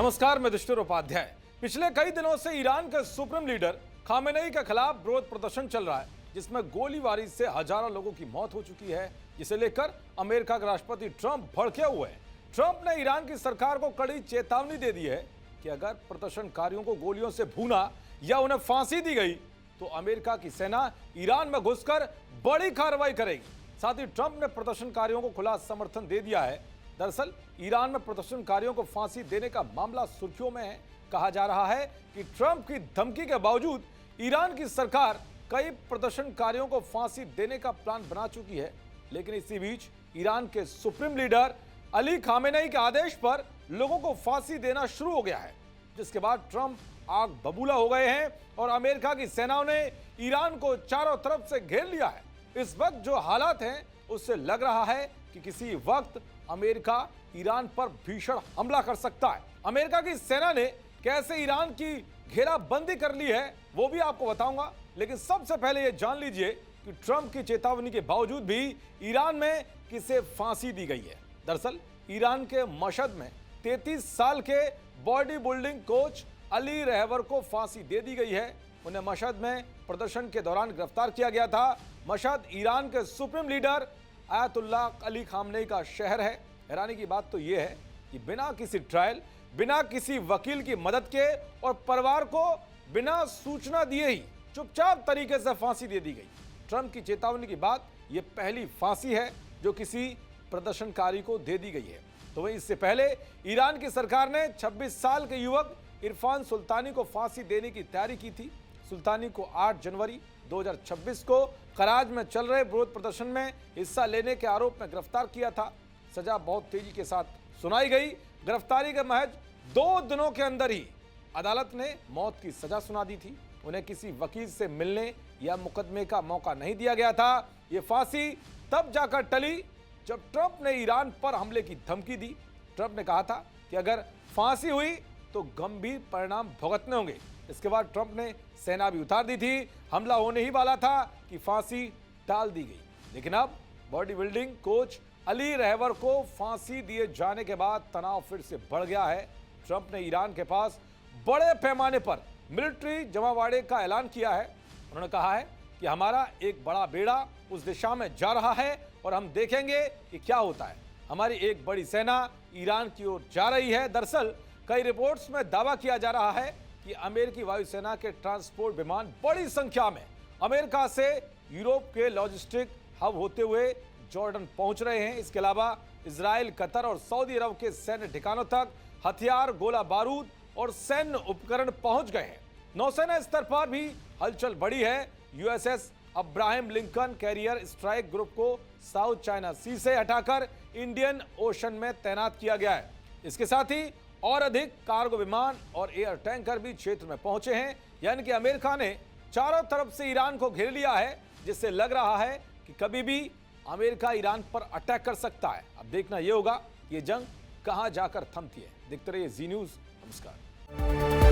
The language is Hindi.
नमस्कार, मैं दुष्टर उपाध्याय। पिछले कई दिनों से ईरान के सुप्रीम लीडर खामेनेई के खिलाफ विरोध प्रदर्शन चल रहा है, जिसमें गोलीबारी से हजारों लोगों की मौत हो चुकी है, जिसे लेकर अमेरिका के राष्ट्रपति ट्रंप भड़के हुए हैं। ट्रंप ने ईरान की सरकार को कड़ी चेतावनी दे दी है कि अगर प्रदर्शनकारियों को गोलियों से भूना या उन्हें फांसी दी गई तो अमेरिका की सेना ईरान में घुसकर बड़ी कार्रवाई करेगी। साथ ही ट्रंप ने प्रदर्शनकारियों को खुला समर्थन दे दिया है। दरअसल ईरान में प्रदर्शनकारियों को फांसी देने का मामला सुर्खियों में है। कहा जा रहा है कि ट्रंप की धमकी के बावजूद ईरान की सरकार कई प्रदर्शनकारियों को फांसी देने का प्लान बना चुकी है, लेकिन इसी बीच ईरान के सुप्रीम लीडर अली खामेनेई के आदेश पर लोगों को फांसी देना शुरू हो गया है, जिसके बाद ट्रंप आग बबूला हो गए हैं और अमेरिका की सेनाओं ने ईरान को चारों तरफ से घेर लिया है। इस वक्त जो हालात हैं उससे लग रहा है कि किसी वक्त अमेरिका ईरान पर भीषण हमला कर सकता है। अमेरिका की सेना ने कैसे ईरान की घेराबंदी कर ली है वो भी आपको बताऊंगा, लेकिन सबसे पहले यह जान लीजिए कि ट्रंप की चेतावनी के बावजूद भी ईरान में किसे फांसी दी गई है। दरअसल ईरान के मशहद में 33 साल के बॉडी बिल्डिंग कोच अली रहवर को फांसी दे दी गई है। उन्हें मशहद में प्रदर्शन के दौरान गिरफ्तार किया गया था। मशहद ईरान के supreme leader Ayatollah Ali Khamenei का शहर है। हैरानी की बात तो यह है कि बिना किसी ट्रायल, बिना किसी वकील की मदद के और परिवार को बिना सूचना दिए ही चुपचाप तरीके से फांसी दे दी गई। ट्रंप की चेतावनी के बाद यह पहली फांसी है जो किसी प्रदर्शनकारी को दे दी गई है। तो वहीं इससे पहले ईरान की सरकार ने 26 साल के युवक इरफान सुल्तानी को फांसी देने की तैयारी की थी। सुल्तानी को 8 जनवरी 2026 को कराच में चल रहे विरोध प्रदर्शन में हिस्सा लेने के आरोप में गिरफ्तार किया था। सजा बहुत तेजी के साथ सुनाई गई। गिरफ्तारी के महज 2 दिनों के अंदर ही अदालत ने मौत की सजा सुना दी थी। उन्हें किसी वकील से मिलने या मुकदमे का मौका नहीं दिया गया था। ये फांसी तब जाकर टली जब ट्रंप ने ईरान पर हमले की धमकी दी। ट्रंप ने कहा था कि अगर फांसी हुई तो गंभीर परिणाम भुगतने होंगे। इसके बाद ट्रंप ने सेना भी उतार दी थी। हमला होने ही वाला था कि फांसी टाल दी गई, लेकिन अब बॉडी बिल्डिंग कोच अली रहवर को फांसी दिए जाने के बाद तनाव फिर से बढ़ गया है। ट्रंप ने ईरान के पास बड़े पैमाने पर मिलिट्री जमावड़े का ऐलान किया है। उन्होंने कहा है कि हमारा एक बड़ा बेड़ा उस दिशा में जा रहा है और हम देखेंगे कि क्या होता है। हमारी एक बड़ी सेना ईरान की ओर जा रही है। दरअसल कई रिपोर्ट्स में दावा किया जा रहा है कि अमेरिकी वायुसेना के ट्रांसपोर्ट विमान बड़ी संख्या में अमेरिका से यूरोप के लॉजिस्टिक हब होते हुए जॉर्डन पहुंच रहे हैं। इसके अलावा इजराइल, कतर और सऊदी अरब के सैन्य ठिकानों तक हथियार, गोला बारूद और सैन्य उपकरण पहुंच गए हैं। नौसेना स्तर पर भी हलचल बढ़ी है। USS Abraham Lincoln carrier strike group को साउथ चाइना सी से हटाकर इंडियन ओशन में तैनात किया गया है। इसके साथ ही और अधिक कार्गो विमान और एयर टैंकर भी क्षेत्र में पहुंचे हैं। यानी कि अमेरिका ने चारों तरफ से ईरान को घेर लिया है, जिससे लग रहा है कि कभी भी अमेरिका ईरान पर अटैक कर सकता है। अब देखना यह होगा कि यह जंग कहां जाकर थमती है। देखते रहिए जी न्यूज़। नमस्कार।